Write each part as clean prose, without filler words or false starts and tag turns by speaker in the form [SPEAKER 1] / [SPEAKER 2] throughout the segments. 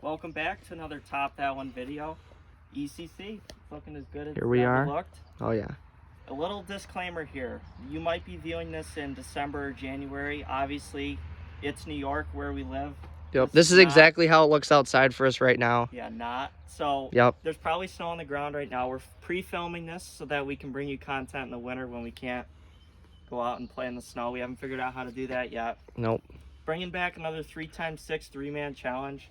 [SPEAKER 1] Welcome back to another Top That One video. ECC, looking as good as
[SPEAKER 2] Here we are.
[SPEAKER 1] looked.
[SPEAKER 2] Oh yeah.
[SPEAKER 1] A little disclaimer here. You might be viewing this in December or January. Obviously, it's New York where we live.
[SPEAKER 2] Yep. This is
[SPEAKER 1] not,
[SPEAKER 2] exactly how it looks outside for us right now.
[SPEAKER 1] Yeah, not. So
[SPEAKER 2] yep.
[SPEAKER 1] There's probably snow on the ground right now. We're pre-filming this so that we can bring you content in the winter when we can't go out and play in the snow. We haven't figured out how to do that yet.
[SPEAKER 2] Nope.
[SPEAKER 1] Bringing back another 3x6 3-man challenge.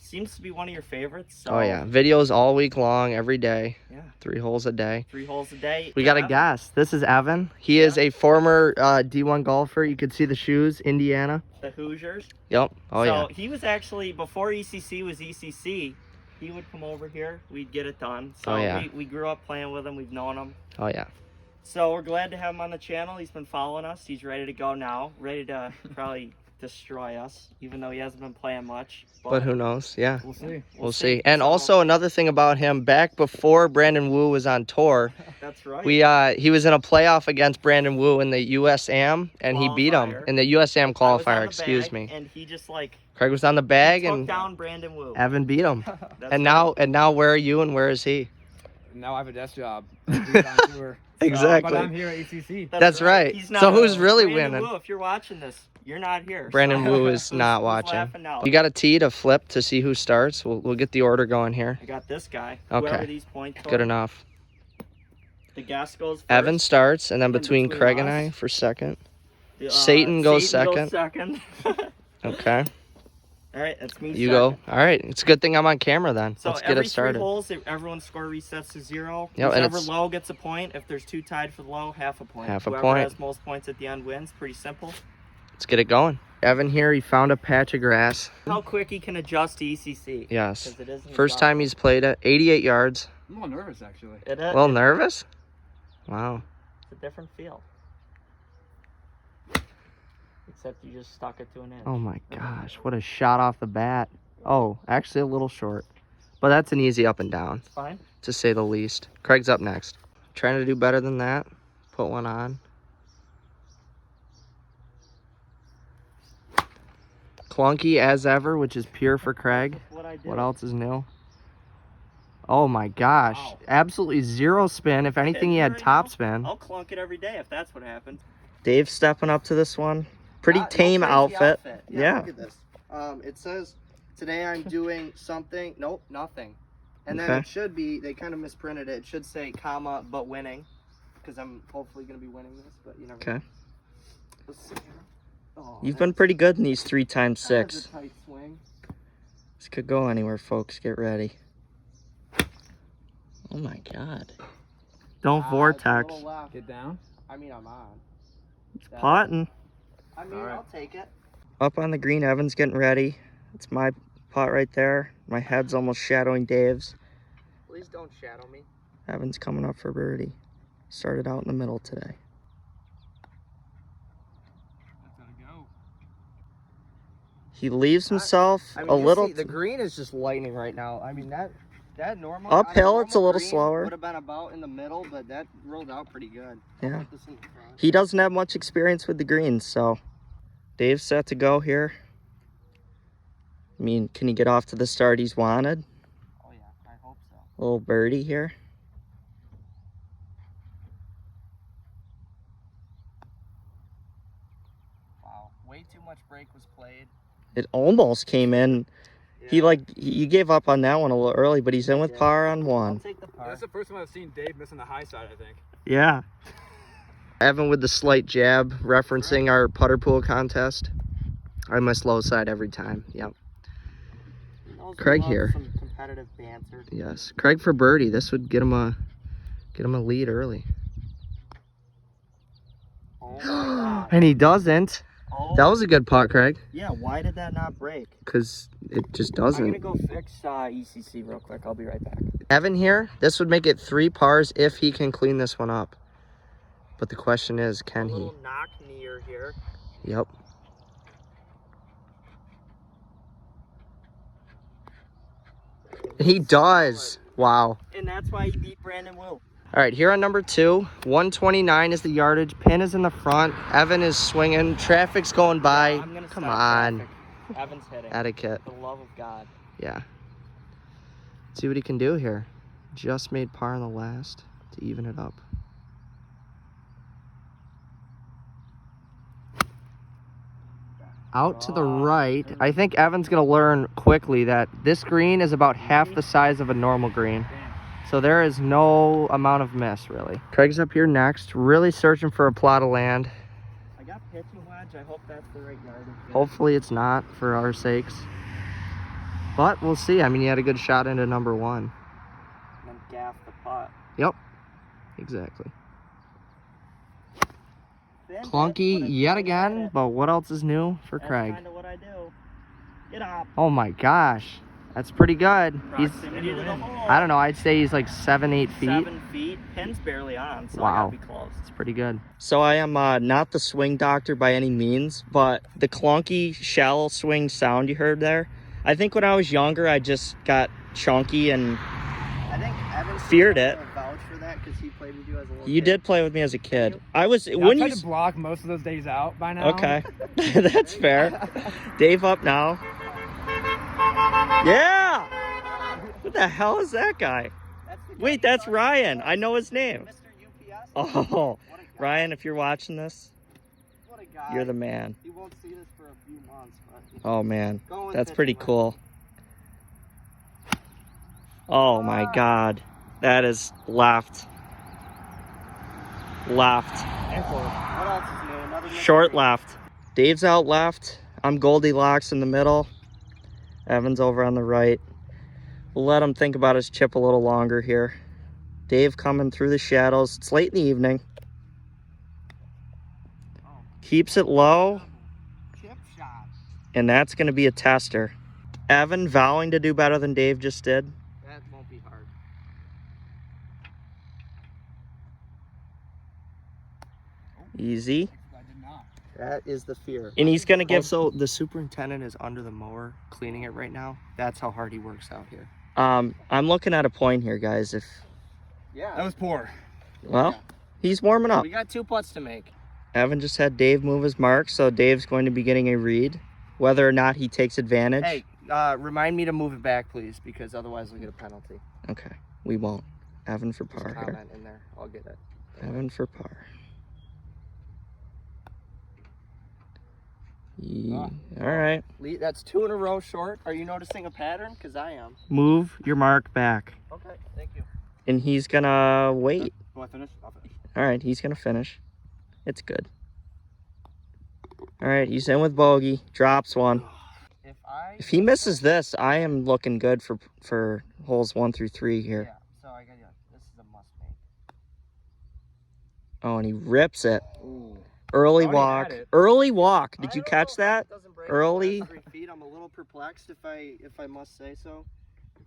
[SPEAKER 1] Seems to be one of your favorites. So.
[SPEAKER 2] Oh yeah, videos all week long, every day.
[SPEAKER 1] Yeah.
[SPEAKER 2] 3 holes a day.
[SPEAKER 1] 3 holes a day.
[SPEAKER 2] We got a guest. This is Evan. He is a former D1 golfer. You can see the shoes, Indiana.
[SPEAKER 1] The Hoosiers.
[SPEAKER 2] Yep. Oh yeah.
[SPEAKER 1] So he was actually, before ECC was ECC, he would come over here. We'd get it done. So we grew up playing with him. We've known him.
[SPEAKER 2] Oh yeah.
[SPEAKER 1] So we're glad to have him on the channel. He's been following us. He's ready to go now. Ready to probably destroy us, even though he hasn't been playing much.
[SPEAKER 2] But who knows? Yeah.
[SPEAKER 1] We'll see.
[SPEAKER 2] We'll see. And also another thing about him, back before Brandon Wu was on tour,
[SPEAKER 1] that's right.
[SPEAKER 2] He was in a playoff against Brandon Wu in the USAM, and he beat him in the USAM qualifier. Excuse me.
[SPEAKER 1] And he just like
[SPEAKER 2] Craig was on the bag and
[SPEAKER 1] took down Brandon Wu.
[SPEAKER 2] Evan beat him. and now where are you and where is he?
[SPEAKER 3] Now I have a desk job.
[SPEAKER 2] Exactly.
[SPEAKER 3] But I'm here at ECC.
[SPEAKER 2] That's right. So who's really winning?
[SPEAKER 1] Wu, if you're watching this, you're not here.
[SPEAKER 2] Brandon Wu is not watching. You got a tee to flip to see who starts. We'll get the order going here.
[SPEAKER 1] I got this guy.
[SPEAKER 2] Okay.
[SPEAKER 1] These points
[SPEAKER 2] good enough.
[SPEAKER 1] The gas goes first.
[SPEAKER 2] Evan starts, and then between Craig and I for second. Satan goes second. Okay.
[SPEAKER 1] All right, that's me.
[SPEAKER 2] You go. All right. It's a good thing I'm on camera then.
[SPEAKER 1] So
[SPEAKER 2] let's get it started.
[SPEAKER 1] 3 holes, everyone's score resets to 0.
[SPEAKER 2] Yep,
[SPEAKER 1] Whichever low gets a point. If there's 2 tied for the low, half a point. Whoever has most points at the end wins. Pretty simple.
[SPEAKER 2] Let's get it going. Evan here, he found a patch of grass.
[SPEAKER 1] How quick he can adjust to ECC.
[SPEAKER 2] Yes. First time he's played it. 88 yards.
[SPEAKER 3] I'm a little nervous, actually.
[SPEAKER 2] A little nervous? Wow.
[SPEAKER 1] It's a different feel. Except you just stuck it to an inch.
[SPEAKER 2] Oh my gosh, what a shot off the bat. Oh, actually a little short. But that's an easy up and down.
[SPEAKER 1] It's fine.
[SPEAKER 2] To say the least. Craig's up next. Trying to do better than that. Put one on. Clunky as ever, which is pure for Craig. What else is new? Oh my gosh. Wow. Absolutely 0 spin. If anything, he had top spin.
[SPEAKER 1] I'll clunk it every day if that's what happens. Dave's stepping up to this one. Pretty tame outfit. Yeah.
[SPEAKER 2] Look at this. It says, today I'm doing something. Nope, nothing. And then it should be, they kind of misprinted it. It should say, comma, but winning. Because I'm hopefully going to be winning this, but you never know. Let's see. Oh,
[SPEAKER 1] you've been pretty good in these 3x6.
[SPEAKER 2] That's a tight swing.
[SPEAKER 1] This could go anywhere, folks. Get ready. Oh my God. Don't vortex.
[SPEAKER 3] Get down.
[SPEAKER 2] I mean, I'm on.
[SPEAKER 1] It's potting.
[SPEAKER 2] I mean, I'll take it.
[SPEAKER 1] Up on the green, Evan's getting ready. It's my pot right there. My head's almost shadowing Dave's.
[SPEAKER 2] Please don't shadow me.
[SPEAKER 1] Evan's coming up for birdie. Started out in the middle today. He leaves himself a little.
[SPEAKER 2] See, the green is just lightning right now. I mean, that normal
[SPEAKER 1] uphill, it's a little slower.
[SPEAKER 2] Would have been about in the middle, but that rolled out pretty good.
[SPEAKER 1] Yeah. He doesn't have much experience with the greens, so Dave's set to go here. I mean, can he get off to the start he's wanted?
[SPEAKER 2] Oh yeah, I hope so.
[SPEAKER 1] A little birdie here.
[SPEAKER 2] Wow, way too much break was played.
[SPEAKER 1] It almost came in. Yeah. He gave up on that one a little early, but he's in with par on 1.
[SPEAKER 2] I'll take the par.
[SPEAKER 3] That's the first time I've seen Dave missing the high side, I think.
[SPEAKER 1] Yeah. Evan with the slight jab, referencing our putter pool contest. I miss low side every time. Yep. Craig here.
[SPEAKER 2] Some competitive banter.
[SPEAKER 1] Yes. Craig for birdie. This would get him a lead early.
[SPEAKER 2] Oh
[SPEAKER 1] and he doesn't.
[SPEAKER 2] Oh.
[SPEAKER 1] That was a good putt, Craig.
[SPEAKER 2] Yeah, why did that not break?
[SPEAKER 1] Because it just doesn't.
[SPEAKER 2] I'm going to go fix ECC real quick. I'll be right back.
[SPEAKER 1] Evan here, this would make it 3 pars if he can clean this one up. But the question is, can he?
[SPEAKER 2] A little knock near here.
[SPEAKER 1] Yep. He does. Wow.
[SPEAKER 2] And that's why he beat Brandon Wu.
[SPEAKER 1] All right, here on number 2, 129 is the yardage. Pin is in the front. Evan is swinging. Traffic's going by.
[SPEAKER 2] I'm gonna
[SPEAKER 1] Come on.
[SPEAKER 2] Traffic. Evan's hitting.
[SPEAKER 1] Etiquette.
[SPEAKER 2] For the love of God.
[SPEAKER 1] Yeah. See what he can do here. Just made par in the last to even it up. Out to the right. I think Evan's going to learn quickly that this green is about half the size of a normal green. So there is no amount of miss, really. Craig's up here next, really searching for a plot of land.
[SPEAKER 2] I got pitching wedge. I hope that's the right yardage.
[SPEAKER 1] Hopefully it's not, for our sakes. But we'll see. I mean, you had a good shot into number one.
[SPEAKER 2] And then gaff the putt.
[SPEAKER 1] Yep, exactly.
[SPEAKER 2] Bend it,
[SPEAKER 1] Clunky
[SPEAKER 2] but it's
[SPEAKER 1] yet
[SPEAKER 2] still
[SPEAKER 1] again,
[SPEAKER 2] at it.
[SPEAKER 1] but what else is new for
[SPEAKER 2] That's
[SPEAKER 1] Craig?
[SPEAKER 2] kind of what I do. Get up.
[SPEAKER 1] Oh my gosh, that's pretty good. He's,
[SPEAKER 2] Proximity to the hole.
[SPEAKER 1] I don't know, I'd say he's like 7-8 feet.
[SPEAKER 2] 7 feet. Pin's barely on, so I
[SPEAKER 1] Wow.
[SPEAKER 2] gotta be close.
[SPEAKER 1] It's pretty good. So I am not the swing doctor by any means, but the clunky shallow swing sound you heard there, I think when I was younger, I just got chunky and
[SPEAKER 2] I think Evan
[SPEAKER 1] feared it.
[SPEAKER 2] vouch for that because he played with you as a little
[SPEAKER 1] You
[SPEAKER 2] kid.
[SPEAKER 1] did play with me as a kid. I was,
[SPEAKER 3] Yeah,
[SPEAKER 1] when
[SPEAKER 3] I
[SPEAKER 1] you...
[SPEAKER 3] tried to block most of those days out by now.
[SPEAKER 1] Okay, that's fair. Dave up now. Yeah! What the hell is that guy?
[SPEAKER 2] That's the guy
[SPEAKER 1] Wait,
[SPEAKER 2] you
[SPEAKER 1] that's
[SPEAKER 2] saw
[SPEAKER 1] Ryan. I know his name.
[SPEAKER 2] Mr. UPS.
[SPEAKER 1] Oh,
[SPEAKER 2] What a guy.
[SPEAKER 1] Ryan, if you're watching this,
[SPEAKER 2] What a guy.
[SPEAKER 1] you're the man.
[SPEAKER 2] He won't see this for a few months, but
[SPEAKER 1] Oh man,
[SPEAKER 2] go and
[SPEAKER 1] that's
[SPEAKER 2] pitch
[SPEAKER 1] pretty
[SPEAKER 2] him,
[SPEAKER 1] cool. Oh my God, that is left. Left.
[SPEAKER 2] and forward. What else is new? Another
[SPEAKER 1] Short
[SPEAKER 2] mystery.
[SPEAKER 1] left. Dave's out left. I'm Goldilocks in the middle. Evan's over on the right. We'll let him think about his chip a little longer here. Dave coming through the shadows. It's late in the evening. Keeps it low,
[SPEAKER 2] Chip shot.
[SPEAKER 1] and that's going to be a tester. Evan vowing to do better than Dave just did.
[SPEAKER 2] That won't be hard.
[SPEAKER 1] Easy.
[SPEAKER 3] I did not.
[SPEAKER 2] That is the fear.
[SPEAKER 1] And he's going to give...
[SPEAKER 2] Also, the superintendent is under the mower cleaning it right now. That's how hard he works out here.
[SPEAKER 1] I'm looking at a point here, guys. If
[SPEAKER 2] Yeah.
[SPEAKER 3] That was poor.
[SPEAKER 1] Well, he's warming up.
[SPEAKER 2] We got 2 putts to make.
[SPEAKER 1] Evan just had Dave move his mark, so Dave's going to be getting a read. Whether or not he takes advantage.
[SPEAKER 2] Hey, remind me to move it back, please, because otherwise we'll get a penalty.
[SPEAKER 1] Okay, we won't. Evan for
[SPEAKER 2] Just
[SPEAKER 1] par here.
[SPEAKER 2] comment in there. I'll get it.
[SPEAKER 1] Evan for par. All right.
[SPEAKER 2] Lee, that's 2 in a row short. Are you noticing a pattern? Because I am.
[SPEAKER 1] Move your mark back.
[SPEAKER 2] Okay, thank you.
[SPEAKER 1] And he's gonna wait.
[SPEAKER 3] Do I finish? I'll finish.
[SPEAKER 1] All right, he's gonna finish. It's good. All right, he's in with bogey. Drops one. If he misses this, I am looking good for holes 1 through 3 here.
[SPEAKER 2] Yeah, so I got you. This is a must make.
[SPEAKER 1] Oh, and he rips it.
[SPEAKER 2] Ooh.
[SPEAKER 1] Early
[SPEAKER 3] Already
[SPEAKER 1] walk.
[SPEAKER 3] had it.
[SPEAKER 1] Early walk.
[SPEAKER 2] I
[SPEAKER 1] Did you
[SPEAKER 2] don't
[SPEAKER 1] catch
[SPEAKER 2] know.
[SPEAKER 1] that?
[SPEAKER 2] It doesn't break
[SPEAKER 1] Early.
[SPEAKER 2] the last 3 feet. I'm a little perplexed if I must say so.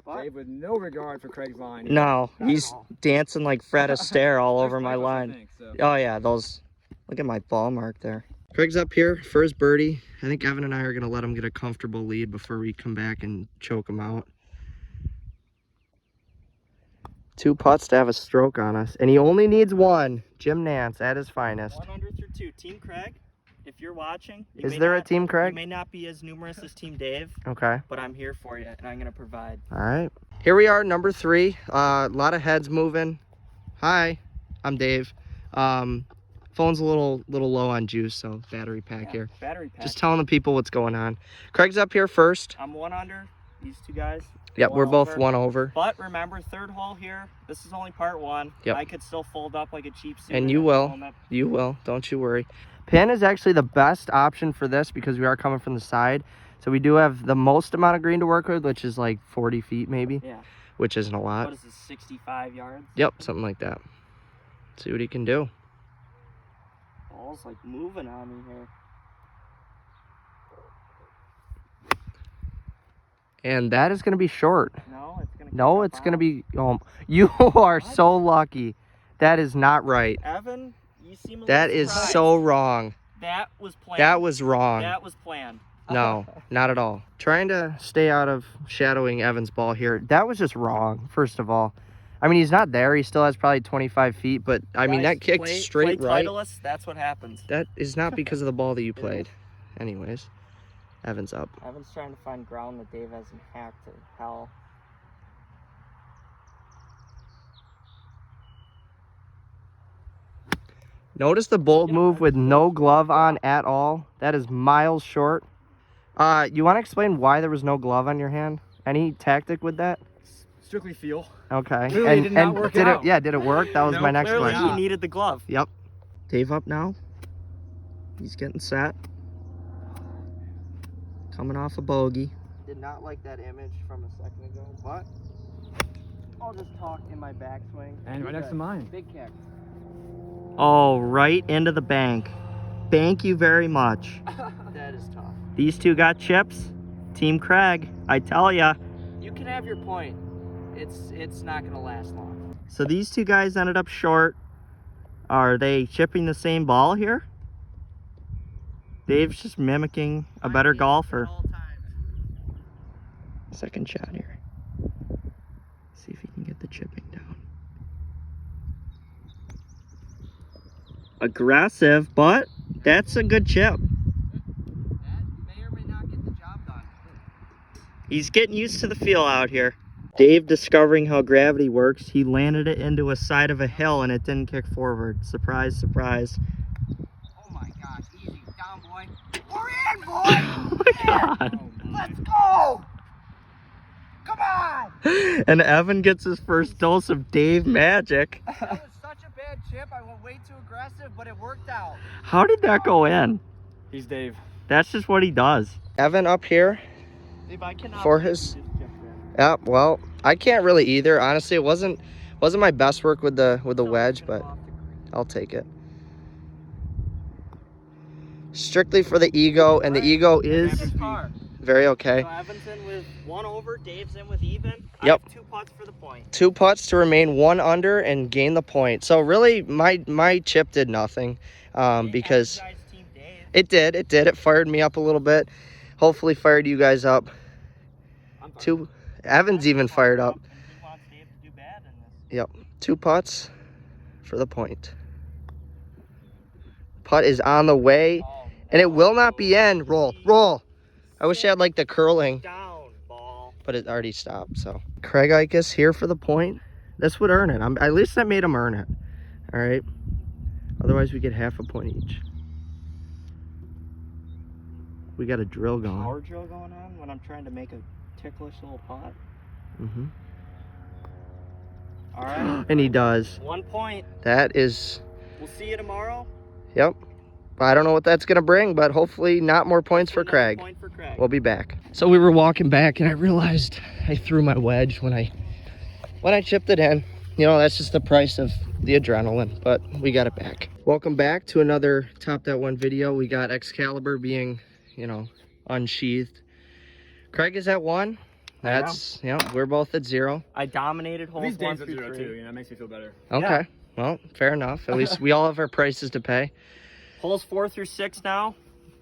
[SPEAKER 2] But
[SPEAKER 3] Dave with no regard for Craig's line.
[SPEAKER 1] No,
[SPEAKER 2] Not
[SPEAKER 1] he's
[SPEAKER 2] at all.
[SPEAKER 1] dancing like Fred Astaire all over my
[SPEAKER 3] First place, I
[SPEAKER 1] line.
[SPEAKER 3] think, so.
[SPEAKER 1] Oh yeah, those. Look at my ball mark there. Craig's up here for his birdie. I think Evan and I are gonna let him get a comfortable lead before we come back and choke him out. 2 putts to have a stroke on us, and he only needs 1. Jim Nance at his finest.
[SPEAKER 2] 1 under through 2. Team Craig, if you're watching, you
[SPEAKER 1] Is
[SPEAKER 2] may
[SPEAKER 1] there a
[SPEAKER 2] not-
[SPEAKER 1] Team
[SPEAKER 2] You
[SPEAKER 1] Craig?
[SPEAKER 2] may not be as numerous as Team Dave,
[SPEAKER 1] Okay.
[SPEAKER 2] but I'm here for you, and I'm gonna provide.
[SPEAKER 1] All right. Here we are, number 3. A lot of heads moving. Hi, I'm Dave. Phone's a little low on juice, so battery pack here.
[SPEAKER 2] Battery pack.
[SPEAKER 1] Just telling the people what's going on. Craig's up here first.
[SPEAKER 2] I'm 1 under. These 2 guys.
[SPEAKER 1] Yep, we're both
[SPEAKER 2] over.
[SPEAKER 1] 1 over.
[SPEAKER 2] But remember, 3rd hole here. This is only part 1.
[SPEAKER 1] Yep.
[SPEAKER 2] I could still fold up like a cheap suit.
[SPEAKER 1] And
[SPEAKER 2] in
[SPEAKER 1] you
[SPEAKER 2] that
[SPEAKER 1] will.
[SPEAKER 2] moment.
[SPEAKER 1] You will, don't you worry. Pin is actually the best option for this because we are coming from the side. So we do have the most amount of green to work with, which is like 40 feet maybe,
[SPEAKER 2] Yeah.
[SPEAKER 1] which isn't a lot.
[SPEAKER 2] What is this? 65 yards.
[SPEAKER 1] Yep, something like that. See what he can do.
[SPEAKER 2] Ball's like moving on me here.
[SPEAKER 1] And that is going to be short.
[SPEAKER 2] No, it's gonna.
[SPEAKER 1] No, it's going to be... Oh, you are so lucky. That is not right.
[SPEAKER 2] Evan, you seem a little
[SPEAKER 1] That is
[SPEAKER 2] surprised.
[SPEAKER 1] so wrong.
[SPEAKER 2] That was planned.
[SPEAKER 1] That was wrong.
[SPEAKER 2] That was planned.
[SPEAKER 1] No, not at all. Trying to stay out of shadowing Evan's ball here. That was just wrong, first of all. I mean, he's not there. He still has probably 25 feet, but I mean,
[SPEAKER 2] Guys,
[SPEAKER 1] that kicked
[SPEAKER 2] play
[SPEAKER 1] straight right.
[SPEAKER 2] Titleist, that's what happens.
[SPEAKER 1] That is not because of the ball that you played. Anyways. Evan's up.
[SPEAKER 2] Evan's trying to find ground that Dave hasn't hacked to hell.
[SPEAKER 1] Notice the bold move with no glove on at all. That is miles short. You want to explain why there was no glove on your hand? Any tactic with that?
[SPEAKER 3] Strictly feel.
[SPEAKER 1] Okay.
[SPEAKER 3] Clearly it did not work
[SPEAKER 1] did
[SPEAKER 3] out.
[SPEAKER 1] it? Yeah, did it work? That was
[SPEAKER 3] No,
[SPEAKER 1] my next
[SPEAKER 3] clearly
[SPEAKER 1] question.
[SPEAKER 3] not.
[SPEAKER 2] He needed the glove.
[SPEAKER 1] Yep. Dave up now. He's getting set. Coming off a bogey. Did not like that image from a second ago, but I'll just talk in my backswing.
[SPEAKER 3] And right next to mine.
[SPEAKER 2] Big kick.
[SPEAKER 1] Oh, right into the bank. Thank you very much.
[SPEAKER 2] That is tough.
[SPEAKER 1] These two got chips. Team Craig, I tell ya.
[SPEAKER 2] You can have your point. It's not gonna last long.
[SPEAKER 1] So these two guys ended up short. Are they chipping the same ball here? Dave's just mimicking a better golfer. Second shot here. See if he can get the chipping down. Aggressive, but that's a good chip.
[SPEAKER 2] That may or may not get the job done.
[SPEAKER 1] He's getting used to the feel out here. Dave discovering how gravity works. He landed it into a side of a hill and it didn't kick forward. Surprise, surprise.
[SPEAKER 2] Oh my gosh, easy. Down, boy. We're in, boy!
[SPEAKER 1] Oh my God.
[SPEAKER 2] Let's go! Come on!
[SPEAKER 1] And Evan gets his first dose of Dave magic.
[SPEAKER 2] That was such a bad chip. I went way too aggressive, but it worked out.
[SPEAKER 1] How did that go in?
[SPEAKER 3] He's Dave.
[SPEAKER 1] That's just what he does. Evan up here
[SPEAKER 2] Dave, I cannot
[SPEAKER 1] for
[SPEAKER 2] believe
[SPEAKER 1] his...
[SPEAKER 2] you just chipped in.
[SPEAKER 1] Yeah, well, I can't really either. Honestly, it wasn't my best work with the wedge, but I'll take it. Strictly for the ego, and the ego is very okay.
[SPEAKER 2] So Evan's in with one over, Dave's in with even. I
[SPEAKER 1] Yep.
[SPEAKER 2] have 2 putts for the point.
[SPEAKER 1] 2 putts to remain 1 under and gain the point. So really, my chip did nothing because it did. It fired me up a little bit. Hopefully fired you guys up. Evan's even fired up.
[SPEAKER 2] He wants Dave to do bad in this.
[SPEAKER 1] Yep. 2 putts for the point. Putt is on the way, and it will not be in. Roll. I wish I had like the curling,
[SPEAKER 2] Down, ball.
[SPEAKER 1] but it already stopped. So Craig Ikes here for the point. This would earn it. At least that made him earn it. All right. Otherwise, we get half a point each. We got a drill going.
[SPEAKER 2] Power drill going on when I'm trying to make a ticklish little putt.
[SPEAKER 1] Mm-hmm.
[SPEAKER 2] All right.
[SPEAKER 1] And he does.
[SPEAKER 2] 1 point.
[SPEAKER 1] That is.
[SPEAKER 2] We'll see you tomorrow.
[SPEAKER 1] Yep. I don't know what that's going to bring, but hopefully not more points for
[SPEAKER 2] Another
[SPEAKER 1] Craig.
[SPEAKER 2] point for Craig.
[SPEAKER 1] We'll be back. So we were walking back and I realized I threw my wedge when I chipped it in. You know, that's just the price of the adrenaline, but we got it back. Welcome back to another Top That One video. We got Excalibur being, you know, unsheathed. Craig is at 1. That's, yeah, we're both at 0.
[SPEAKER 2] I dominated
[SPEAKER 3] At
[SPEAKER 2] holes
[SPEAKER 3] least
[SPEAKER 2] 1
[SPEAKER 3] Dave's at
[SPEAKER 2] through
[SPEAKER 3] 0
[SPEAKER 2] 3.
[SPEAKER 3] too. You know, that makes me feel better.
[SPEAKER 1] Okay.
[SPEAKER 2] Yeah.
[SPEAKER 1] Well, fair enough. At least we all have our prices to pay.
[SPEAKER 2] Holes 4 through 6 now.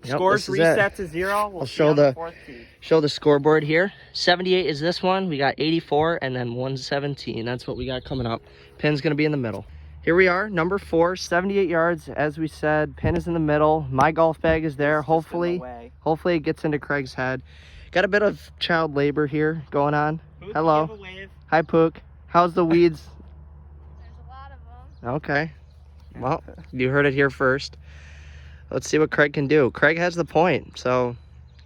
[SPEAKER 1] Yep,
[SPEAKER 2] Scores
[SPEAKER 1] this is it.
[SPEAKER 2] reset to 0. We'll
[SPEAKER 1] I'll
[SPEAKER 2] see
[SPEAKER 1] show
[SPEAKER 2] on
[SPEAKER 1] the-
[SPEAKER 2] 4th tee.
[SPEAKER 1] Show the scoreboard here. 78 is this one. We got 84 and then 117. That's what we got coming up. Pin's going to be in the middle. Here we are, number 4, 78 yards. As we said, pin is in the middle. My golf bag is there. Hopefully it gets into Craig's head. Got a bit of child labor here going on.
[SPEAKER 2] Pook,
[SPEAKER 1] Hello.
[SPEAKER 2] give a wave.
[SPEAKER 1] Hi, Pook. How's the weeds?
[SPEAKER 4] There's a lot of them.
[SPEAKER 1] Okay. Well, you heard it here first. Let's see what Craig can do. Craig has the point, so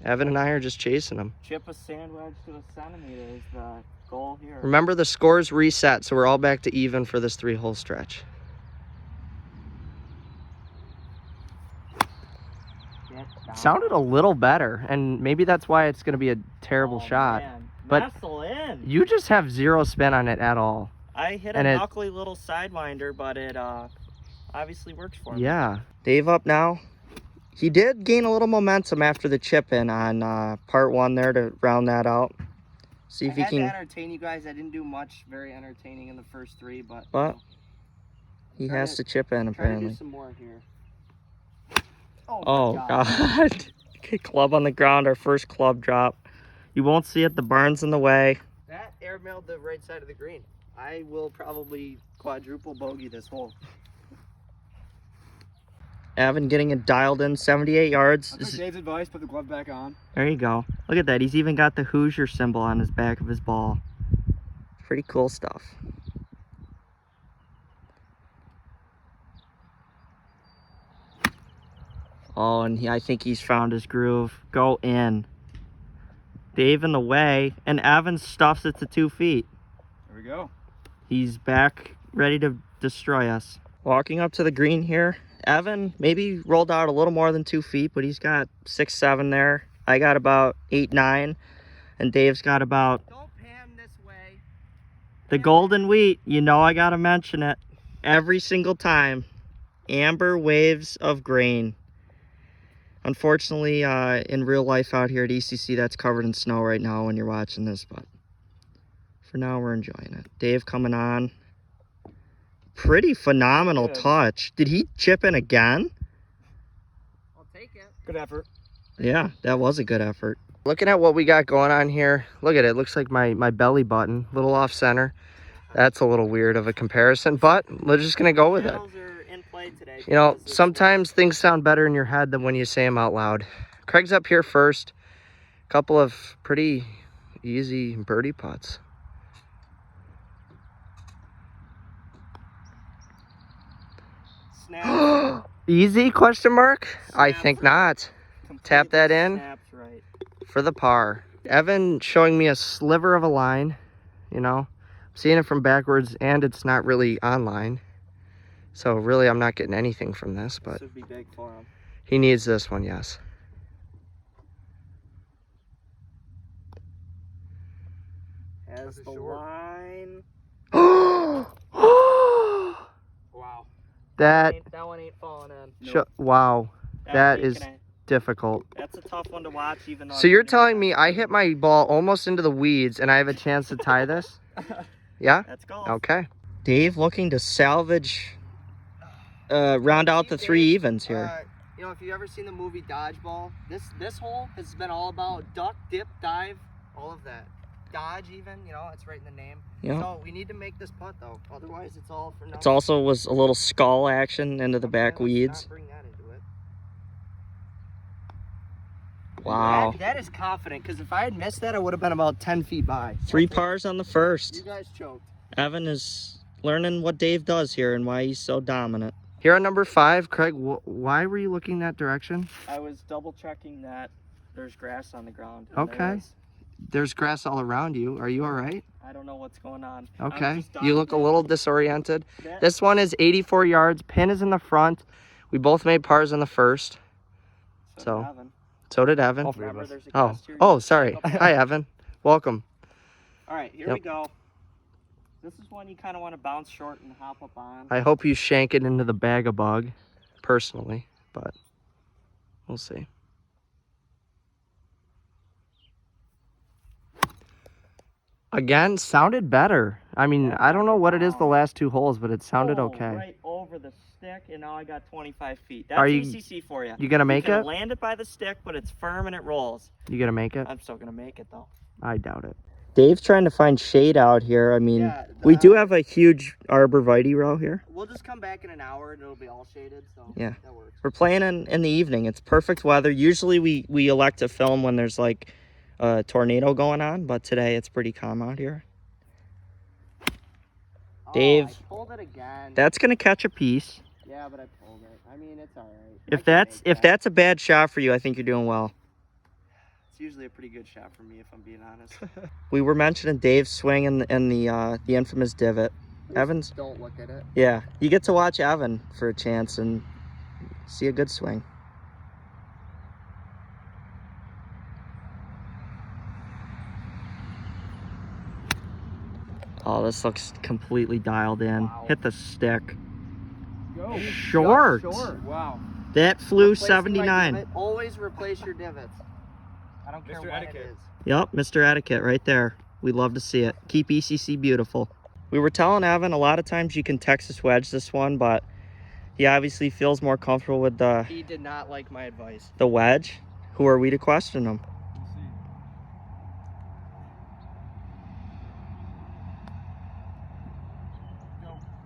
[SPEAKER 1] Evan and I are just chasing him.
[SPEAKER 2] Chip a sand wedge to a centimeter is the goal here.
[SPEAKER 1] Remember, the scores reset, so we're all back to even for this 3-hole stretch. Sounded a little better, and maybe that's why it's going to be a terrible shot.
[SPEAKER 2] Man.
[SPEAKER 1] But
[SPEAKER 2] Nestle in.
[SPEAKER 1] You just have 0 spin on it at all.
[SPEAKER 2] I hit a
[SPEAKER 1] and it-
[SPEAKER 2] knuckly little sidewinder, but it obviously works for me.
[SPEAKER 1] Yeah. Dave up now. He did gain a little momentum after the chip in on part 1 there to round that out. See if
[SPEAKER 2] I
[SPEAKER 1] he
[SPEAKER 2] had
[SPEAKER 1] can.
[SPEAKER 2] to entertain you guys. I didn't do much very entertaining in the first 3, but
[SPEAKER 1] He has to chip in
[SPEAKER 2] try to do
[SPEAKER 1] apparently.
[SPEAKER 2] some more here.
[SPEAKER 1] Oh
[SPEAKER 2] my
[SPEAKER 1] God. Okay, club on the ground, our first club drop. You won't see it, the barn's in the way.
[SPEAKER 2] That airmailed the right side of the green. I will probably quadruple bogey this hole.
[SPEAKER 1] Evan getting it dialed in, 78 yards.
[SPEAKER 3] I took Dave's advice, put the glove back on.
[SPEAKER 1] There you go. Look at that. He's even got the Hoosier symbol on his back of his ball. Pretty cool stuff. Oh, and I think he's found his groove. Go in. Dave in the way, and Evan stuffs it to 2 feet.
[SPEAKER 3] There we go.
[SPEAKER 1] He's back, ready to destroy us. Walking up to the green here. Evan maybe rolled out a little more than 2 feet, but he's got 6, 7 there. I got about 8, 9, and Dave's got about...
[SPEAKER 2] Don't pan this way.
[SPEAKER 1] The golden wheat, you know I gotta mention it. Every single time. Amber waves of grain. Unfortunately, in real life out here at ECC, that's covered in snow right now when you're watching this, but for now we're enjoying it. Dave coming on. Pretty phenomenal touch. Did he chip in again?
[SPEAKER 2] I'll take it.
[SPEAKER 3] Good effort.
[SPEAKER 1] Yeah, that was a good effort. Looking at what we got going on here, look at it. Looks like my belly button, a little off center. That's a little weird of a comparison, but we're just going to go with it. You know, sometimes things sound better in your head than when you say them out loud. Craig's up here first. A couple of pretty easy birdie putts. Easy, question mark? I think not. Tap that in for the par. Evan showing me a sliver of a line, you know. I'm seeing it from backwards, and it's not really online. So really, I'm not getting anything from this, but
[SPEAKER 2] This would be big for him.
[SPEAKER 1] he needs this one, yes.
[SPEAKER 2] Has the line.
[SPEAKER 1] Wow. That
[SPEAKER 2] one ain't falling in.
[SPEAKER 1] wow. That is difficult.
[SPEAKER 2] That's a tough one to watch, even though.
[SPEAKER 1] So you're telling me I hit my ball almost into the weeds and I have a chance to tie this? Yeah?
[SPEAKER 2] Let's go.
[SPEAKER 1] Okay. Dave looking to salvage, round out the 3 evens here.
[SPEAKER 2] You know, if you've ever seen the movie Dodgeball, this hole has been all about duck, dip, dive, all of that. Dodge even, you know, it's right in the name.
[SPEAKER 1] Yeah.
[SPEAKER 2] So we need to make this putt though, otherwise it's all for nothing.
[SPEAKER 1] It's also was a little skull action into the back
[SPEAKER 2] Let's
[SPEAKER 1] weeds.
[SPEAKER 2] not bring that into it.
[SPEAKER 1] Wow.
[SPEAKER 2] That is confident, because if I had missed that, I would have been about 10 feet by.
[SPEAKER 1] 3 pars on the first.
[SPEAKER 2] You guys choked.
[SPEAKER 1] Evan is learning what Dave does here and why he's so dominant. Here on number 5, Craig, why were you looking that direction?
[SPEAKER 2] I was double checking that there's grass on the ground.
[SPEAKER 1] Okay. There's grass all around you. Are you all right?
[SPEAKER 2] I don't know what's going on.
[SPEAKER 1] Okay. You look a little disoriented. This one is 84 yards. Pin is in the front. We both made pars in the first. So did Evan. Oh, sorry. Hi, Evan. Welcome.
[SPEAKER 2] All right, here we go. This is one you kind of want to bounce short and hop up on.
[SPEAKER 1] I hope you shank it into the bag of bug, personally, but we'll see. Again, sounded better. I mean, I don't know what it is the last 2 holes, but it sounded okay.
[SPEAKER 2] Right over the stick, and now I got 25 feet. That's
[SPEAKER 1] Are you,
[SPEAKER 2] ECC for you.
[SPEAKER 1] You gonna make it?
[SPEAKER 2] Land it by the stick, but it's firm and it rolls.
[SPEAKER 1] You gonna make it?
[SPEAKER 2] I'm still gonna make it though.
[SPEAKER 1] I doubt it. Dave's trying to find shade out here. I mean, we do have a huge arborvitae row here.
[SPEAKER 2] We'll just come back in an hour and it'll be all shaded, so
[SPEAKER 1] yeah,
[SPEAKER 2] that works.
[SPEAKER 1] We're playing in the evening. It's perfect weather. Usually we elect to film when there's like a tornado going on, but today it's pretty calm out here. Dave,
[SPEAKER 2] I pulled it again.
[SPEAKER 1] That's gonna catch a piece.
[SPEAKER 2] Yeah, but I pulled it. I mean, it's all right.
[SPEAKER 1] If that's a bad shot for you, I think you're doing well.
[SPEAKER 2] It's usually a pretty good shot for me, if I'm being honest.
[SPEAKER 1] We were mentioning Dave's swing in the infamous divot. Evan's.
[SPEAKER 2] Don't look at it.
[SPEAKER 1] Yeah, you get to watch Evan for a chance and see a good swing. Oh, this looks completely dialed in.
[SPEAKER 2] Wow.
[SPEAKER 1] Hit the stick.
[SPEAKER 3] Go.
[SPEAKER 1] Short.
[SPEAKER 3] Wow.
[SPEAKER 1] That flew
[SPEAKER 2] Replacing
[SPEAKER 1] 79.
[SPEAKER 2] my divot. Always replace your divots. I don't care
[SPEAKER 3] Mr.
[SPEAKER 2] what
[SPEAKER 3] Etiquette.
[SPEAKER 2] it is.
[SPEAKER 1] Yep, Mr. Etiquette right there. We love to see it. Keep ECC beautiful. We were telling Evan a lot of times you can Texas wedge this one, but he obviously feels more comfortable with
[SPEAKER 2] He did not like my advice.
[SPEAKER 1] the wedge. Who are we to question him?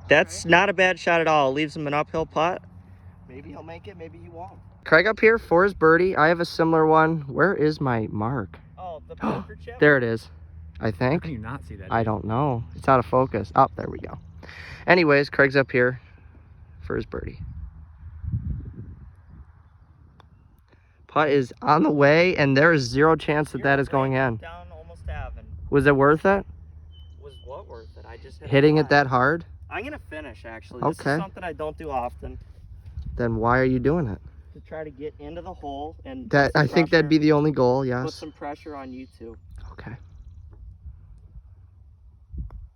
[SPEAKER 1] That's not a bad shot at all. Leaves him an uphill putt.
[SPEAKER 2] Maybe he'll make it, maybe he won't.
[SPEAKER 1] Craig up here for his birdie. I have a similar one. Where is my mark?
[SPEAKER 2] Oh, the poker chip?
[SPEAKER 1] There it is, I
[SPEAKER 3] How
[SPEAKER 1] think.
[SPEAKER 3] can you not see that?
[SPEAKER 1] I don't know. It's out of focus. Oh, there we go. Anyways, Craig's up here for his birdie. Putt is on the way, and there is zero chance that that is going in.
[SPEAKER 2] Down almost to Evan.
[SPEAKER 1] Was it worth it?
[SPEAKER 2] Was what worth it? I just hit
[SPEAKER 1] Hitting
[SPEAKER 2] a
[SPEAKER 1] it that hard?
[SPEAKER 2] I'm gonna finish actually. This
[SPEAKER 1] Okay.
[SPEAKER 2] is something I don't do often.
[SPEAKER 1] Then why are you doing it?
[SPEAKER 2] To try to get into the hole and
[SPEAKER 1] That I think that'd be the only goal,
[SPEAKER 2] put
[SPEAKER 1] yes.
[SPEAKER 2] some pressure on you two.
[SPEAKER 1] Okay.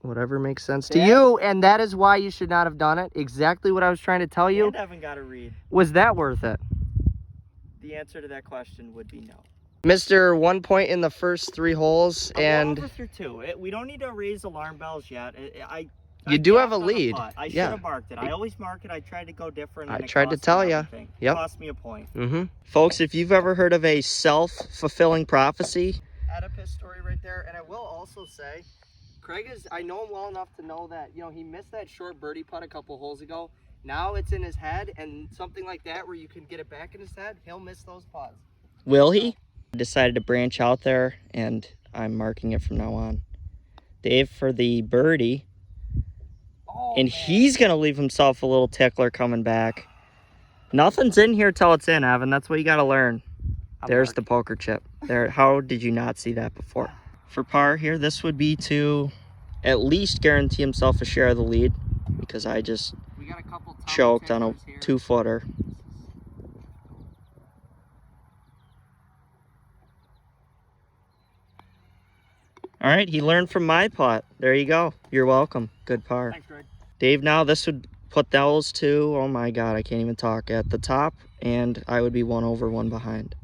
[SPEAKER 1] Whatever makes sense to
[SPEAKER 2] Yeah.
[SPEAKER 1] you, and that is why you should not have done it. Exactly what I was trying to tell you.
[SPEAKER 2] And Evan got a read.
[SPEAKER 1] Was that worth it?
[SPEAKER 2] The answer to that question would be no.
[SPEAKER 1] Mr. 1 point in the first 3 holes,
[SPEAKER 2] I'm
[SPEAKER 1] and
[SPEAKER 2] over through 2. We don't need to raise alarm bells yet.
[SPEAKER 1] You do have a
[SPEAKER 2] gapped on the
[SPEAKER 1] lead.
[SPEAKER 2] putt. I should
[SPEAKER 1] Yeah.
[SPEAKER 2] have marked it. I always mark it. I tried to go different.
[SPEAKER 1] I
[SPEAKER 2] and it
[SPEAKER 1] tried to
[SPEAKER 2] cost me
[SPEAKER 1] tell ya.
[SPEAKER 2] everything.
[SPEAKER 1] Yep.
[SPEAKER 2] It cost me a point.
[SPEAKER 1] Folks, if you've ever heard of a self-fulfilling prophecy,
[SPEAKER 2] Oedipus story right there. And I will also say, Craig is, I know him well enough to know that, you know, he missed that short birdie putt a couple holes ago. Now it's in his head, and something like that where you can get it back in his head, he'll miss those putts.
[SPEAKER 1] will he? I decided to branch out there, and I'm marking it from now on. Dave for the birdie,
[SPEAKER 2] Oh,
[SPEAKER 1] and
[SPEAKER 2] man.
[SPEAKER 1] he's going to leave himself a little tickler coming back. Nothing's in here till it's in, Evan. That's what you got to learn. There's the poker chip. There. How did you not see that before? For par here, this would be to at least guarantee himself a share of the lead, because I just
[SPEAKER 2] We got a couple tongue
[SPEAKER 1] choked on a
[SPEAKER 2] ticklers here.
[SPEAKER 1] 2-footer. All right, he learned from my putt. There you go. You're welcome. Good par.
[SPEAKER 2] Thanks, Greg.
[SPEAKER 1] Dave, now this would put those two, oh my God, I can't even talk, at the top, and I would be 1 over, 1 behind.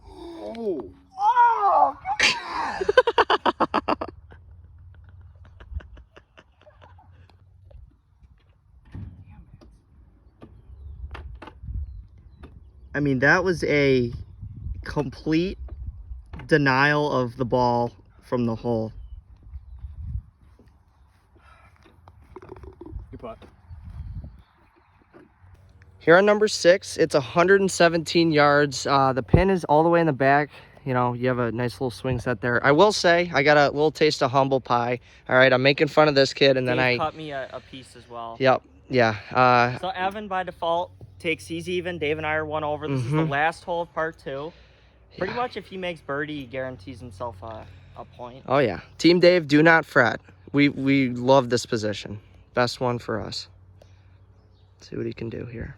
[SPEAKER 3] Oh.
[SPEAKER 2] Oh,
[SPEAKER 1] I mean, that was a complete denial of the ball from the hole.
[SPEAKER 3] Good putt.
[SPEAKER 1] Here on number 6, it's 117 yards. The pin is all the way in the back. You know, you have a nice little swing set there. I will say, I got a little taste of humble pie. All right, I'm making fun of this kid, and then
[SPEAKER 2] Dave cut me a piece as well.
[SPEAKER 1] Yep, yeah.
[SPEAKER 2] So Evan, by default, takes he's even. Dave and I are 1 over. This is the last hole of part 2. Pretty much, if he makes birdie, he guarantees himself a point.
[SPEAKER 1] Oh, yeah. Team Dave, do not fret. We love this position. Best one for us. Let's see what he can do here.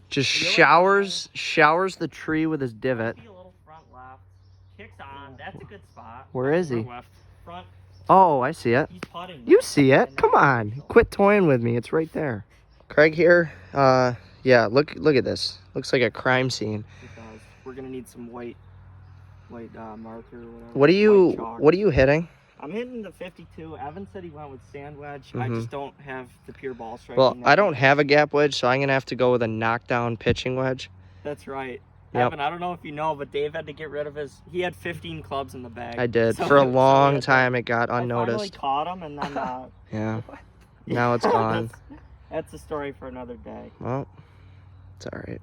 [SPEAKER 1] Just showers the tree with his divot.
[SPEAKER 2] Maybe a little front left. Kicks on. That's a good spot.
[SPEAKER 1] Where is he?
[SPEAKER 3] Front left.
[SPEAKER 2] Front.
[SPEAKER 1] Oh, I see it.
[SPEAKER 2] He's putting.
[SPEAKER 1] You see it. Come on. Quit toying with me. It's right there. Craig here. Yeah, look at this. Looks like a crime scene.
[SPEAKER 2] It does. We're gonna need some white marker or whatever.
[SPEAKER 1] What
[SPEAKER 2] White chalk.
[SPEAKER 1] are you hitting?
[SPEAKER 2] I'm hitting the 52. Evan said he went with sand wedge. I just don't have the pure ball striking.
[SPEAKER 1] Well, I don't have a gap wedge, so I'm going to have to go with a knockdown pitching wedge.
[SPEAKER 2] That's right.
[SPEAKER 1] Yep.
[SPEAKER 2] Evan, I don't know if you know, but Dave had to get rid of his. He had 15 clubs in the bag.
[SPEAKER 1] I did.
[SPEAKER 2] So-
[SPEAKER 1] For a
[SPEAKER 2] so we
[SPEAKER 1] long
[SPEAKER 2] had to-
[SPEAKER 1] time, it got
[SPEAKER 2] I finally
[SPEAKER 1] unnoticed.
[SPEAKER 2] caught him, and then.
[SPEAKER 1] Yeah. Now it's gone.
[SPEAKER 2] That's a story for another day.
[SPEAKER 1] Well, it's all right.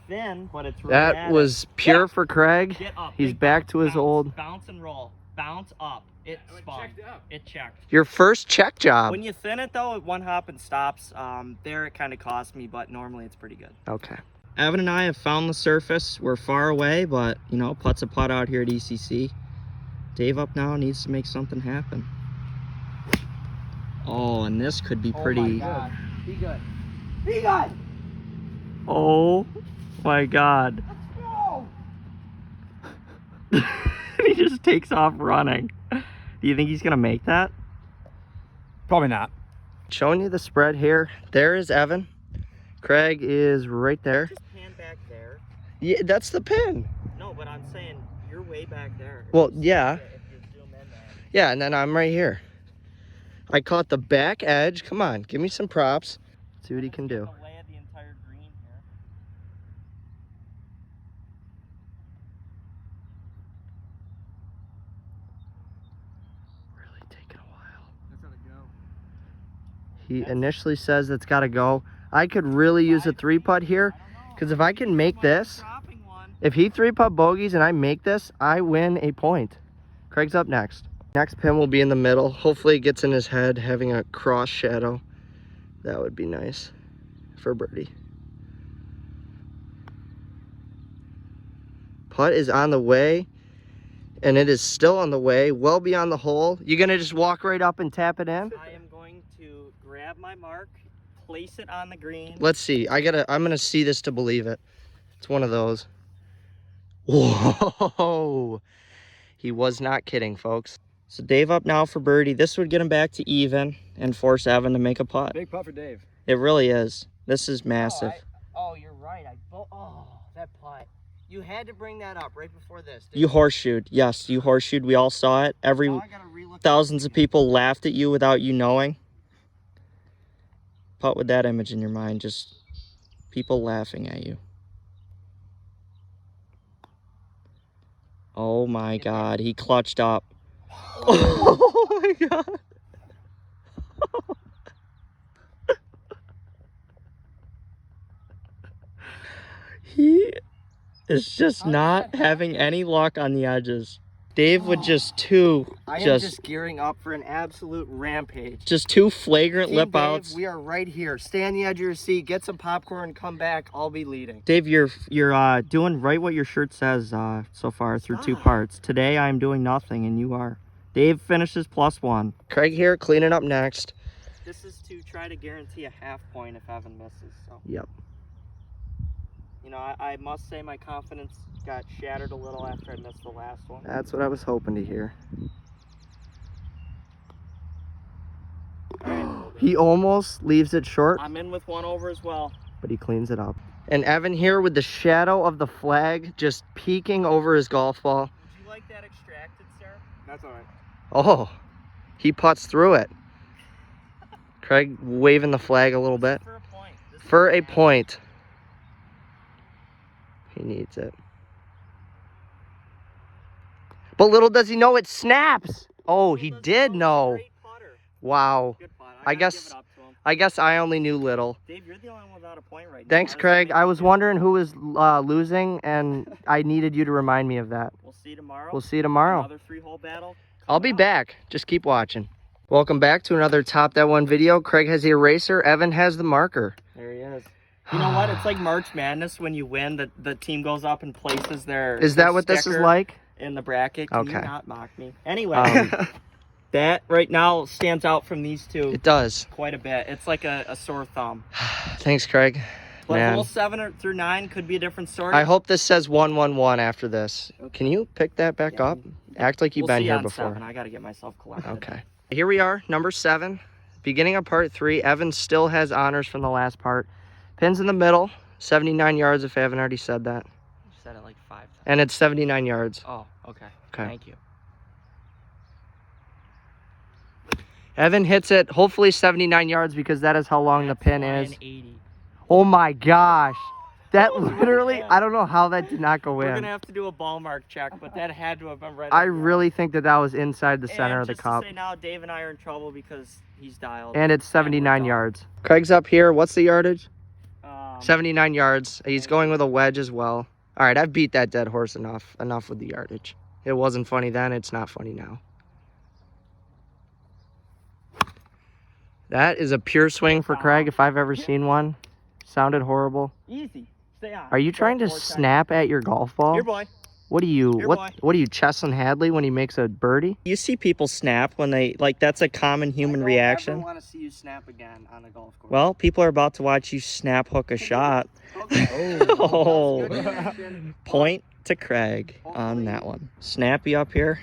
[SPEAKER 2] Then, but it's
[SPEAKER 1] That was pure for Craig.
[SPEAKER 2] Get up.
[SPEAKER 1] He's
[SPEAKER 2] big
[SPEAKER 1] back
[SPEAKER 2] bounce,
[SPEAKER 1] to his
[SPEAKER 2] bounce,
[SPEAKER 1] old.
[SPEAKER 2] Bounce and roll. Bounce up. It
[SPEAKER 3] Oh, it
[SPEAKER 2] spun.
[SPEAKER 3] checked up.
[SPEAKER 2] It checked.
[SPEAKER 1] Your first check job.
[SPEAKER 2] When you thin it though, it one hop and stops. There it kind of cost me, but normally it's pretty good.
[SPEAKER 1] Okay. Evan and I have found the surface. We're far away, but, you know, putt's a putt out here at ECC. Dave up now needs to make something happen. Oh, and this could be pretty.
[SPEAKER 2] Oh my God. Be good. Be good.
[SPEAKER 1] Oh my God. He just takes off running. Do you think he's gonna make that?
[SPEAKER 3] Probably not.
[SPEAKER 1] Showing you the spread here. There is Evan. Craig is right there.
[SPEAKER 2] Just pan back there.
[SPEAKER 1] Yeah, that's the pin.
[SPEAKER 2] No, but I'm saying you're way back there.
[SPEAKER 1] Well, yeah.
[SPEAKER 2] If you zoom in there.
[SPEAKER 1] Yeah, and then I'm right here. I caught the back edge. Come on, give me some props. See what he can do.
[SPEAKER 2] The lay of the entire green here.
[SPEAKER 1] He initially says it's got to go. I could really use a 3-putt here, because if I can make this, if he 3-putt bogeys and I make this, I win a point. Craig's up next. Next pin will be in the middle. Hopefully it gets in his head, having a cross shadow. That would be nice for birdie. Putt is on the way, and it is still on the way, well beyond the hole. You gonna just walk right up and tap it in?
[SPEAKER 2] I am going to grab my mark, place it on the green.
[SPEAKER 1] Let's see. I'm gonna see this to believe it. It's one of those. Whoa! He was not kidding, folks. So Dave up now for birdie. This would get him back to even and force Evan to make a putt.
[SPEAKER 3] Big putt for Dave.
[SPEAKER 1] It really is. This is massive.
[SPEAKER 2] Oh, you're right. That putt. You had to bring that up right before this.
[SPEAKER 1] You horseshoed. Yes, you horseshoed. We all saw it.
[SPEAKER 2] Now I gotta relook
[SPEAKER 1] Thousands of people laughed at you without you knowing. Putt with that image in your mind. Just people laughing at you. Oh my God. He clutched up. Oh my God. He is just not having any luck on the edges. Dave would just
[SPEAKER 2] I am just gearing up for an absolute rampage.
[SPEAKER 1] just two flagrant
[SPEAKER 2] Team
[SPEAKER 1] lip
[SPEAKER 2] Dave,
[SPEAKER 1] outs.
[SPEAKER 2] we are right here. Stay on the edge of your seat, get some popcorn, come back. I'll be leading.
[SPEAKER 1] Dave, you're doing right what your shirt says so far through 2 parts. Today I'm doing nothing and you are. Dave finishes +1. Craig here cleaning up next.
[SPEAKER 2] This is to try to guarantee a half point if Evan misses. So.
[SPEAKER 1] Yep.
[SPEAKER 2] You know, I must say my confidence got shattered a little after I missed the last one.
[SPEAKER 1] That's what I was hoping to hear. He almost leaves it short,
[SPEAKER 2] I'm in with 1 over as well.
[SPEAKER 1] but he cleans it up. And Evan here with the shadow of the flag just peeking over his golf ball.
[SPEAKER 2] Would you like that extracted, sir? That's all right.
[SPEAKER 1] Oh, he putts through it. Craig waving the flag a little bit.
[SPEAKER 2] For a point.
[SPEAKER 1] For a point. He needs it. But little does he know it snaps. Oh, he did know. Wow.
[SPEAKER 2] Good putt.
[SPEAKER 1] I
[SPEAKER 2] gotta
[SPEAKER 1] guess-
[SPEAKER 2] give it up to him.
[SPEAKER 1] I guess I only knew little.
[SPEAKER 2] Dave, you're the only one without a point right now.
[SPEAKER 1] Thanks,
[SPEAKER 2] How does that
[SPEAKER 1] Craig.
[SPEAKER 2] make
[SPEAKER 1] I
[SPEAKER 2] you
[SPEAKER 1] was
[SPEAKER 2] feel?
[SPEAKER 1] wondering who was losing, and I needed you to remind me of that.
[SPEAKER 2] We'll see you tomorrow.
[SPEAKER 1] We'll see you tomorrow.
[SPEAKER 2] Another 3-hole battle.
[SPEAKER 1] I'll be back. Just keep watching. Welcome back to another Top That One video. Craig has the eraser. Evan has the marker.
[SPEAKER 2] There he is. You know what? It's like March Madness when you win. The team goes up and places their.
[SPEAKER 1] Is that what this is
[SPEAKER 2] sticker
[SPEAKER 1] like?
[SPEAKER 2] in the bracket? Can you
[SPEAKER 1] Okay.
[SPEAKER 2] not mock me? Anyway, that right now stands out from these two
[SPEAKER 1] It does.
[SPEAKER 2] quite a bit. It's like a sore thumb.
[SPEAKER 1] Thanks, Craig.
[SPEAKER 2] But
[SPEAKER 1] Man.
[SPEAKER 2] hole 7 through 9 could be a different story.
[SPEAKER 1] I hope this says 1-1-1 after this. Can you pick that back
[SPEAKER 2] Yeah,
[SPEAKER 1] up? Act like you've
[SPEAKER 2] we'll
[SPEAKER 1] been
[SPEAKER 2] see
[SPEAKER 1] here
[SPEAKER 2] on
[SPEAKER 1] before.
[SPEAKER 2] 7. I got to get myself collected.
[SPEAKER 1] Okay. Here we are, number 7. Beginning of part 3. Evan still has honors from the last part. Pins in the middle. 79 yards if I haven't already said that.
[SPEAKER 2] You said it like 5 times.
[SPEAKER 1] And it's 79 yards.
[SPEAKER 2] Oh, okay.
[SPEAKER 1] Okay.
[SPEAKER 2] Thank you.
[SPEAKER 1] Evan hits it, hopefully 79 yards because that is how long the pin is.
[SPEAKER 2] 80.
[SPEAKER 1] Oh my gosh. That literally,
[SPEAKER 2] Yeah.
[SPEAKER 1] I don't know how that did not go
[SPEAKER 2] We're
[SPEAKER 1] in.
[SPEAKER 2] going to have to do a ball mark check, but that had to have been right.
[SPEAKER 1] I
[SPEAKER 2] up there.
[SPEAKER 1] really think that was inside the center
[SPEAKER 2] And
[SPEAKER 1] of the
[SPEAKER 2] just
[SPEAKER 1] cup.
[SPEAKER 2] To say now, Dave and I are in trouble because he's dialed.
[SPEAKER 1] And it's
[SPEAKER 2] we're
[SPEAKER 1] 79
[SPEAKER 2] done.
[SPEAKER 1] yards. Craig's up here. What's the yardage?
[SPEAKER 2] 79
[SPEAKER 1] 79 yards. He's going with a wedge as well. All right, I've beat that dead horse enough. Enough with the yardage. It wasn't funny then. It's not funny now. That is a pure swing for Craig if I've ever seen one. Sounded horrible.
[SPEAKER 2] Easy. Stay on.
[SPEAKER 1] Are you trying to snap at your golf ball?
[SPEAKER 2] Your boy.
[SPEAKER 1] What are you?
[SPEAKER 2] Your
[SPEAKER 1] What?
[SPEAKER 2] boy.
[SPEAKER 1] What are you, Chesson Hadley, when he makes a birdie? You see people snap when they that's a common human
[SPEAKER 2] I
[SPEAKER 1] reaction.
[SPEAKER 2] don't want to see you snap again on a golf course.
[SPEAKER 1] Well, people are about to watch you snap hook a shot.
[SPEAKER 2] Okay.
[SPEAKER 1] Oh.
[SPEAKER 2] Good connection.
[SPEAKER 1] Point to Craig on that one. Snappy up here.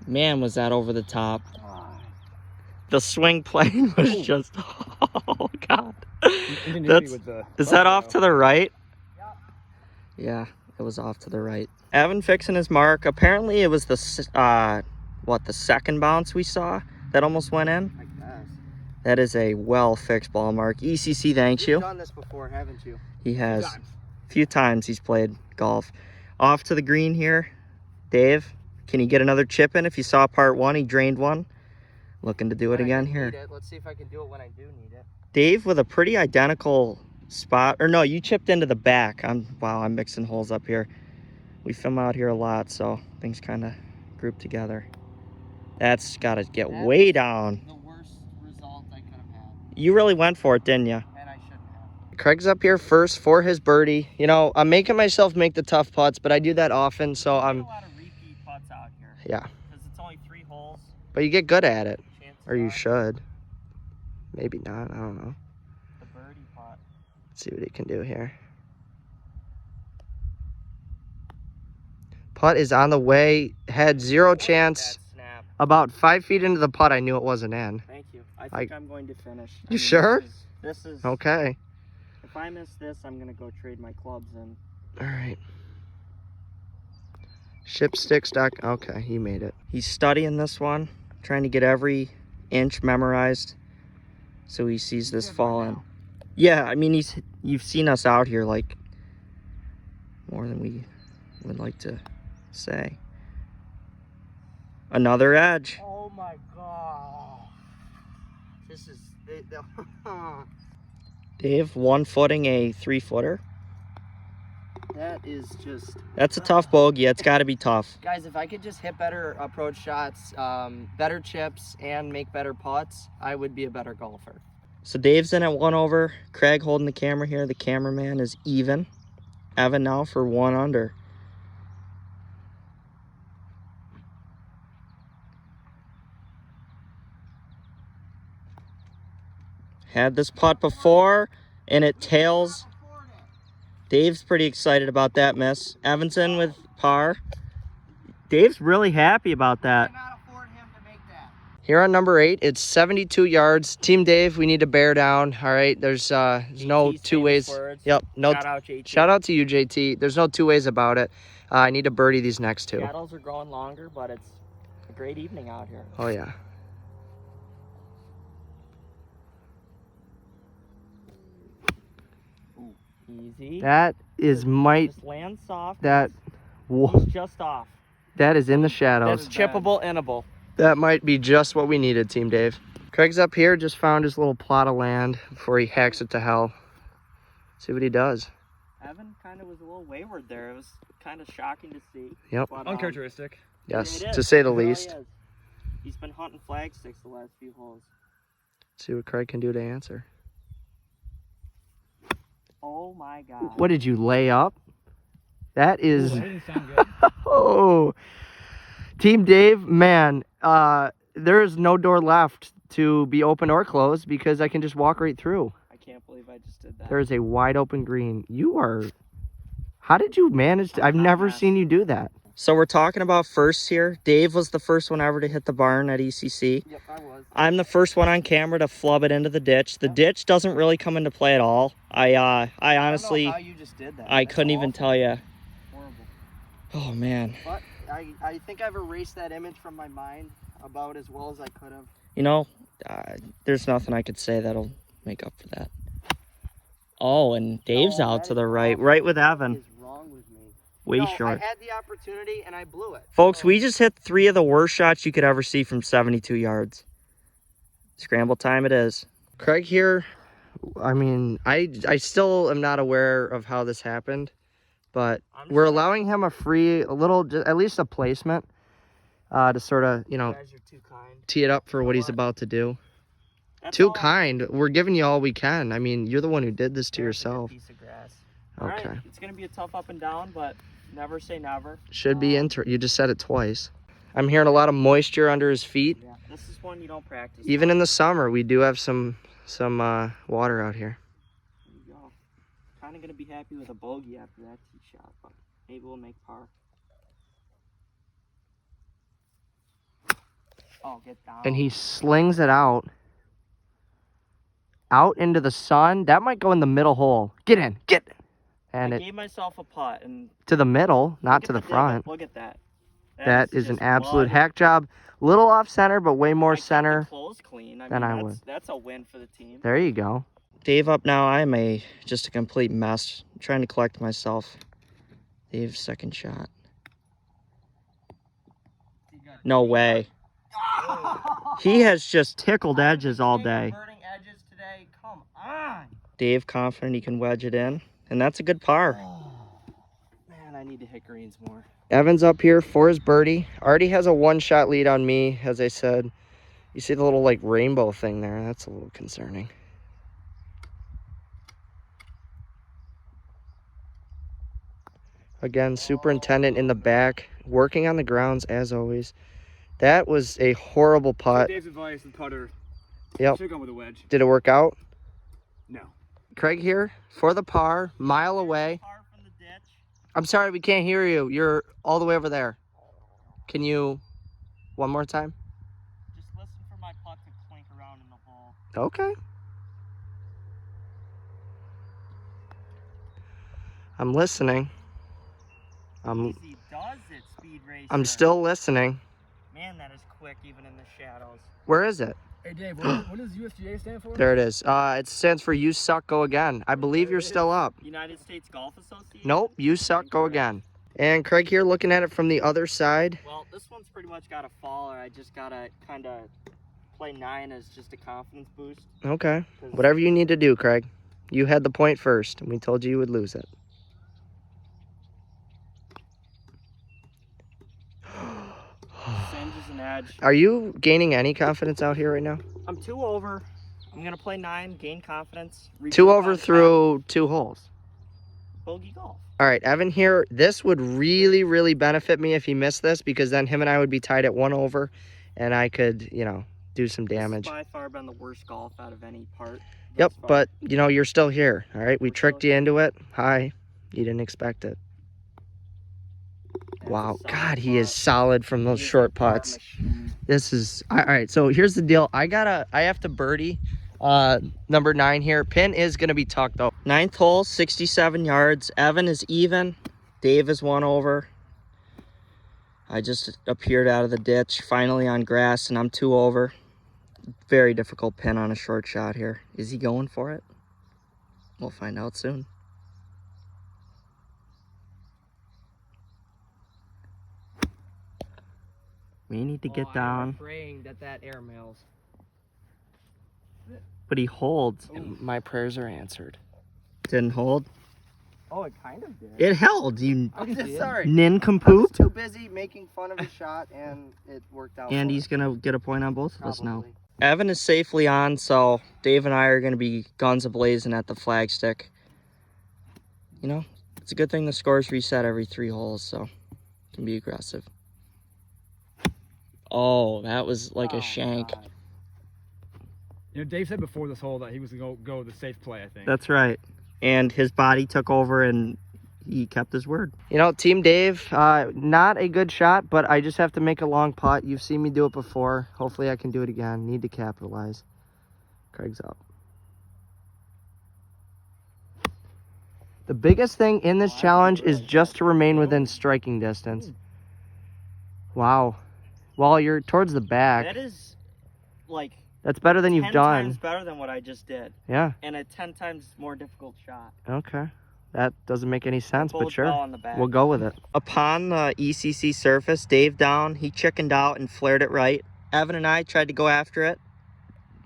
[SPEAKER 1] Man, was that over the top. The swing plane was just, oh God. That's, is that off to the right? Yeah, it was off to the right. Evan fixing his mark. Apparently it was the second bounce we saw that almost went in.
[SPEAKER 2] I guess.
[SPEAKER 1] That is a well-fixed ball mark. ECC thanks you.
[SPEAKER 2] You've done this before, haven't you?
[SPEAKER 1] He has. A few times he's played golf. Off to the green here. Dave, can he get another chip in? If you saw part 1, he drained one. Looking to do it
[SPEAKER 2] When I
[SPEAKER 1] again
[SPEAKER 2] didn't
[SPEAKER 1] here.
[SPEAKER 2] need it. Let's see if I can do it when I do need it.
[SPEAKER 1] Dave with a pretty identical spot. Or no, you chipped into the back. Wow, I'm mixing holes up here. We film out here a lot, so things kind of group together. That's got to get way down.
[SPEAKER 2] The worst result I could have had.
[SPEAKER 1] You really went for it, didn't you?
[SPEAKER 2] And I shouldn't have.
[SPEAKER 1] Craig's up here first for his birdie. You know, I'm making myself make the tough putts, but I do that often, so
[SPEAKER 2] I
[SPEAKER 1] I'm...
[SPEAKER 2] a lot of repeat putts out here.
[SPEAKER 1] Yeah.
[SPEAKER 2] Because it's only 3 holes.
[SPEAKER 1] But you get good at it.
[SPEAKER 2] Chances
[SPEAKER 1] Or you
[SPEAKER 2] are
[SPEAKER 1] should. Maybe not, I don't know.
[SPEAKER 2] the birdie putt.
[SPEAKER 1] Let's see what he can do here. Putt is on the way. Had zero chance.
[SPEAKER 2] That snap.
[SPEAKER 1] About 5 feet into the putt, I knew it wasn't in.
[SPEAKER 2] Thank you. I think I'm going to finish.
[SPEAKER 1] You sure?
[SPEAKER 2] This is
[SPEAKER 1] Okay.
[SPEAKER 2] If I miss this, I'm going to go trade my clubs in.
[SPEAKER 1] All right. Shipstick stock. Okay, he made it. He's studying this one, trying to get every inch memorized so he sees this fall in. Yeah, I mean, you've seen us out here like more than we would like to say. Another edge.
[SPEAKER 2] Oh my god. This is...
[SPEAKER 1] Dave, 1 footing a 3-footer.
[SPEAKER 2] That is just...
[SPEAKER 1] That's a tough bogey. It's got to be tough.
[SPEAKER 2] Guys, if I could just hit better approach shots, better chips, and make better putts, I would be a better golfer.
[SPEAKER 1] So Dave's in at 1 over. Craig holding the camera here. The cameraman is even. Evan now for 1 under. Had this putt before, and it tails. Dave's pretty excited about that miss. Evanson with par. Dave's really happy about that.
[SPEAKER 2] Cannot afford him to make that.
[SPEAKER 1] Here on number 8, it's 72 yards. Team Dave, we need to bear down. All right, there's no two ways. Yep, no.
[SPEAKER 2] Shout out, JT.
[SPEAKER 1] Shout out to you, JT. There's no two ways about it. I need to birdie these next 2.
[SPEAKER 2] Shadows are growing longer, but it's a great evening out here.
[SPEAKER 1] Oh yeah.
[SPEAKER 2] Easy.
[SPEAKER 1] That is
[SPEAKER 2] Just land soft.
[SPEAKER 1] that
[SPEAKER 2] He's just off.
[SPEAKER 1] that is in the shadows.
[SPEAKER 2] That's chippable, innable.
[SPEAKER 1] That might be just what we needed, Team Dave. Craig's up here, just found his little plot of land before he hacks it to hell. See what he does.
[SPEAKER 2] Evan kind of was a little wayward there. It was kind of shocking to see.
[SPEAKER 1] Yep.
[SPEAKER 2] But,
[SPEAKER 3] Uncharacteristic.
[SPEAKER 1] Yes,
[SPEAKER 2] it is.
[SPEAKER 1] to say the
[SPEAKER 2] It really
[SPEAKER 1] least.
[SPEAKER 2] is. He's been hunting flag sticks the last few holes.
[SPEAKER 1] See what Craig can do to answer.
[SPEAKER 2] Oh my god.
[SPEAKER 1] What did you lay up? That is...
[SPEAKER 3] Ooh, that didn't sound good.
[SPEAKER 1] Oh, Team Dave, man, there is no door left to be open or closed because I can just walk right through.
[SPEAKER 2] I can't believe I just did that.
[SPEAKER 1] There is a wide open green. You are... How did you manage to... I've never seen you do that. So we're talking about firsts here. Dave was the first one ever to hit the barn at ECC.
[SPEAKER 2] Yep, I was.
[SPEAKER 1] I'm the first one on camera to flub it into the ditch. The ditch doesn't really come into play at all. I honestly...
[SPEAKER 2] I don't know how you just did that.
[SPEAKER 1] I
[SPEAKER 2] That's
[SPEAKER 1] couldn't even
[SPEAKER 2] awful.
[SPEAKER 1] tell you.
[SPEAKER 2] Horrible.
[SPEAKER 1] Oh, man.
[SPEAKER 2] But I think I've erased that image from my mind about as well as I could have.
[SPEAKER 1] You know, there's nothing I could say that'll make up for that. Oh, and Dave's
[SPEAKER 2] No,
[SPEAKER 1] out
[SPEAKER 2] that
[SPEAKER 1] to
[SPEAKER 2] is
[SPEAKER 1] the right.
[SPEAKER 2] awful.
[SPEAKER 1] Right with
[SPEAKER 2] What
[SPEAKER 1] Evan.
[SPEAKER 2] is wrong with me?
[SPEAKER 1] Way
[SPEAKER 2] No,
[SPEAKER 1] short.
[SPEAKER 2] I had the opportunity and I blew it.
[SPEAKER 1] Folks,
[SPEAKER 2] So-
[SPEAKER 1] we just hit 3 of the worst shots you could ever see from 72 yards. Scramble time it is. Craig here, I mean, I still am not aware of how this happened, but we're allowing him at least a placement to sort of, you know,
[SPEAKER 2] You guys are too kind.
[SPEAKER 1] tee it up for
[SPEAKER 2] You know
[SPEAKER 1] what he's
[SPEAKER 2] what?
[SPEAKER 1] about to do.
[SPEAKER 2] That's
[SPEAKER 1] Too
[SPEAKER 2] all.
[SPEAKER 1] kind. We're giving you all we can. I mean, you're the one who did this to
[SPEAKER 2] There's a good
[SPEAKER 1] yourself.
[SPEAKER 2] Piece of grass.
[SPEAKER 1] Okay.
[SPEAKER 2] All right, it's gonna be a tough up and down, but never say never.
[SPEAKER 1] Should be you just said it twice. I'm hearing a lot of moisture under his feet.
[SPEAKER 2] Yeah, this is one you don't practice.
[SPEAKER 1] Even in the summer, we do have some water out here.
[SPEAKER 2] There you go. Kind of gonna be happy with a bogey after that tee shot, but maybe we'll make par. Oh, get down.
[SPEAKER 1] And he slings it out into the sun. That might go in the middle hole. Get in. And
[SPEAKER 2] I
[SPEAKER 1] it
[SPEAKER 2] gave myself a putt and
[SPEAKER 1] to the middle, not
[SPEAKER 2] look
[SPEAKER 1] to
[SPEAKER 2] at
[SPEAKER 1] the
[SPEAKER 2] divot.
[SPEAKER 1] front.
[SPEAKER 2] Look at that.
[SPEAKER 1] That is an
[SPEAKER 2] just
[SPEAKER 1] absolute
[SPEAKER 2] mud.
[SPEAKER 1] hack job. Little off center, but way more
[SPEAKER 2] I kept the
[SPEAKER 1] center.
[SPEAKER 2] clothes clean.
[SPEAKER 1] than I
[SPEAKER 2] that's,
[SPEAKER 1] would.
[SPEAKER 2] That's a win for the team.
[SPEAKER 1] There you go. Dave up now. I'm just a complete mess. I'm trying to collect myself. Dave's second shot. No way. He has just tickled edges all day.
[SPEAKER 2] Burning edges today. Come on.
[SPEAKER 1] Dave confident he can wedge it in, and that's a good par.
[SPEAKER 2] Oh, man, I need to hit greens more.
[SPEAKER 1] Evan's up here for his birdie. Already has a one-shot lead on me, as I said. You see the little, like, rainbow thing there? That's a little concerning. Again, superintendent in the back, working on the grounds as always. That was a horrible putt.
[SPEAKER 3] Dave's advice, the putter.
[SPEAKER 1] Yep.
[SPEAKER 3] Should have gone with a wedge.
[SPEAKER 1] Did it work out?
[SPEAKER 3] No.
[SPEAKER 1] Craig here for the par, mile away.
[SPEAKER 2] Par from the ditch.
[SPEAKER 1] I'm sorry, we can't hear you. You're all the way over there. Can you, one more time?
[SPEAKER 2] Just listen for my putt to clink around in the hole.
[SPEAKER 1] Okay. I'm listening.
[SPEAKER 2] Easy does it, Speed Racer.
[SPEAKER 1] I'm still listening.
[SPEAKER 2] Man, that is quick even in the shadows.
[SPEAKER 1] Where is it?
[SPEAKER 3] Hey Dave, what does USGA stand for?
[SPEAKER 1] There it is. It stands for You Suck, Go Again. I believe you're still up.
[SPEAKER 2] United States Golf Association?
[SPEAKER 1] Nope, You Suck, Go Again. And Craig here looking at it from the other side.
[SPEAKER 2] Well, this one's pretty much got a faller. I just gotta kind of play 9 as just a confidence boost.
[SPEAKER 1] Okay. Whatever you need to do, Craig. You had the point first, and we told you would lose it.
[SPEAKER 2] Singe is an edge.
[SPEAKER 1] Are you gaining any confidence out here right now?
[SPEAKER 2] I'm 2 over. I'm gonna play 9, gain confidence.
[SPEAKER 1] 2 over through 2 holes.
[SPEAKER 2] Bogey golf.
[SPEAKER 1] All right, Evan here. This would really, really benefit me if he missed this, because then him and I would be tied at 1 over, and I could, you know, do some damage.
[SPEAKER 2] This has by far been the worst golf out of any part.
[SPEAKER 1] Yep,
[SPEAKER 2] thus far.
[SPEAKER 1] but, you know, you're still here, all right? We
[SPEAKER 2] We're
[SPEAKER 1] tricked
[SPEAKER 2] still
[SPEAKER 1] you into it. Hi. You didn't expect it.
[SPEAKER 2] That's
[SPEAKER 1] Wow.
[SPEAKER 2] a solid
[SPEAKER 1] God, he is
[SPEAKER 2] putt.
[SPEAKER 1] solid from those
[SPEAKER 2] He is a
[SPEAKER 1] short
[SPEAKER 2] par
[SPEAKER 1] putts.
[SPEAKER 2] machine.
[SPEAKER 1] This is all right. So here's the deal. I have to birdie number 9 here. Pin is gonna be tucked though. 9th hole, 67 yards. Evan is even. Dave is 1 over. I just appeared out of the ditch, finally on grass, and I'm 2 over. Very difficult pin on a short shot here. Is he going for it? We'll find out soon. We need to get down.
[SPEAKER 2] Praying that air mails.
[SPEAKER 1] But he holds. And my prayers are answered. Didn't hold.
[SPEAKER 2] Oh, it kind of did.
[SPEAKER 1] It held. You
[SPEAKER 2] I'm just sorry. I was
[SPEAKER 1] nincompoop.
[SPEAKER 2] too busy making fun of his shot, and it worked out.
[SPEAKER 1] And
[SPEAKER 2] for
[SPEAKER 1] he's
[SPEAKER 2] him.
[SPEAKER 1] gonna get a point on both of us now.
[SPEAKER 2] Probably.
[SPEAKER 1] Evan is safely on, so Dave and I are gonna be guns a-blazing at the flagstick. You know, it's a good thing the scores reset every 3 holes, so can be aggressive. Oh, that was like a shank.
[SPEAKER 2] God.
[SPEAKER 3] You know, Dave said before this hole that he was going to go the safe play, I think.
[SPEAKER 1] That's right. And his body took over and he kept his word. You know, Team Dave, not a good shot, but I just have to make a long putt. You've seen me do it before. Hopefully I can do it again. Need to capitalize. Craig's up. The biggest thing in this challenge is just to remain within striking distance. Wow. Well, you're towards the back.
[SPEAKER 2] That is like
[SPEAKER 1] That's better than
[SPEAKER 2] 10
[SPEAKER 1] you've done.
[SPEAKER 2] times better than what I just did,
[SPEAKER 1] Yeah.
[SPEAKER 2] and a 10 times more difficult shot.
[SPEAKER 1] Okay. That doesn't make any sense, but
[SPEAKER 2] Bodes
[SPEAKER 1] sure.
[SPEAKER 2] well on the back.
[SPEAKER 1] We'll go with it. Upon the ECC surface, Dave down, he chickened out and flared it right. Evan and I tried to go after it.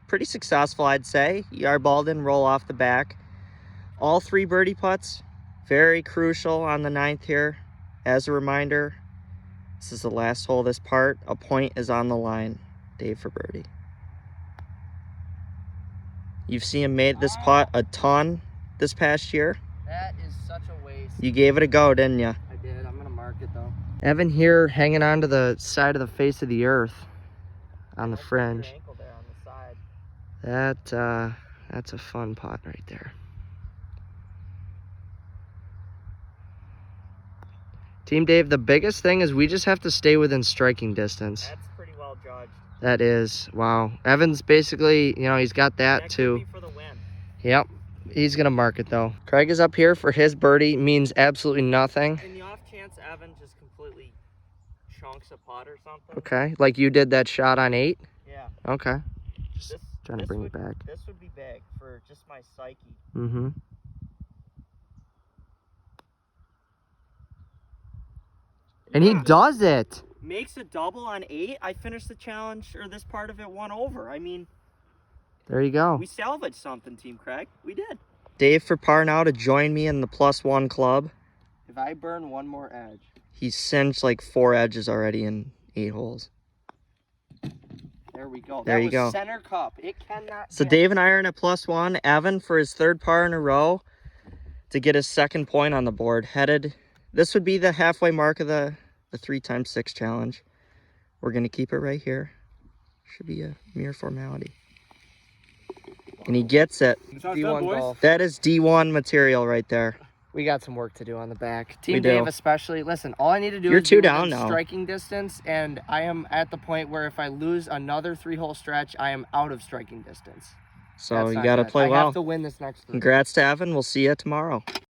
[SPEAKER 1] Pretty successful, I'd say. Yard ball didn't roll off the back. All 3 birdie putts, very crucial on the 9th here. As a reminder, this is the last hole of this part. A point is on the line. Dave for birdie. You've seen him made this putt a ton this past year.
[SPEAKER 2] That is such a waste.
[SPEAKER 1] You gave it a go, didn't you?
[SPEAKER 2] I did. I'm gonna mark it though.
[SPEAKER 1] Evan here hanging on to the side of the face of the earth on the
[SPEAKER 2] Nice
[SPEAKER 1] fringe.
[SPEAKER 2] ankle there on the side.
[SPEAKER 1] That's a fun putt right there. Team Dave, the biggest thing is we just have to stay within striking distance.
[SPEAKER 2] That's pretty well judged.
[SPEAKER 1] That is, wow. Evan's basically, you know, he's got that
[SPEAKER 2] Could
[SPEAKER 1] too.
[SPEAKER 2] be for the win.
[SPEAKER 1] Yep. He's gonna mark it though. Craig is up here for his birdie, means absolutely nothing.
[SPEAKER 2] In the off chance Evan just completely chunks a putt or something.
[SPEAKER 1] Okay, like you did that shot on 8?
[SPEAKER 2] Yeah.
[SPEAKER 1] Okay. Just
[SPEAKER 2] This,
[SPEAKER 1] trying to
[SPEAKER 2] this
[SPEAKER 1] bring
[SPEAKER 2] would,
[SPEAKER 1] it back.
[SPEAKER 2] This would be big for just my psyche.
[SPEAKER 1] Mm-hmm. And he does it.
[SPEAKER 2] makes a double on 8, I finished the challenge, or this part of it, 1 over. I mean,
[SPEAKER 1] There you go.
[SPEAKER 2] we salvaged something, Team Craig. We did.
[SPEAKER 1] Dave for par now to join me in the +1 club.
[SPEAKER 2] If I burn one more edge.
[SPEAKER 1] He's cinched like 4 edges already in 8 holes.
[SPEAKER 2] There we go.
[SPEAKER 1] There
[SPEAKER 2] that
[SPEAKER 1] you
[SPEAKER 2] was
[SPEAKER 1] go.
[SPEAKER 2] Center cup. It cannot.
[SPEAKER 1] So Dave and I are in a +1. Evan for his 3rd par in a row to get his 2nd point on the board. This would be the halfway mark of the 3x6 challenge. We're going to keep it right here. Should be a mere formality. And he gets it.
[SPEAKER 3] That's how it's done, boys.
[SPEAKER 1] Golf. That is D1 material right there.
[SPEAKER 2] We got some work to do on the back.
[SPEAKER 1] We
[SPEAKER 2] Team
[SPEAKER 1] do.
[SPEAKER 2] Dave especially. Listen, all I need to do
[SPEAKER 1] You're
[SPEAKER 2] is
[SPEAKER 1] 2
[SPEAKER 2] do
[SPEAKER 1] down
[SPEAKER 2] within
[SPEAKER 1] now.
[SPEAKER 2] striking distance, and I am at the point where if I lose another 3-hole stretch, I am out of striking distance.
[SPEAKER 1] So
[SPEAKER 2] That's
[SPEAKER 1] you
[SPEAKER 2] not
[SPEAKER 1] got to
[SPEAKER 2] good.
[SPEAKER 1] play
[SPEAKER 2] I
[SPEAKER 1] well.
[SPEAKER 2] have to win this next 3.
[SPEAKER 1] Congrats to Evan. We'll see you tomorrow.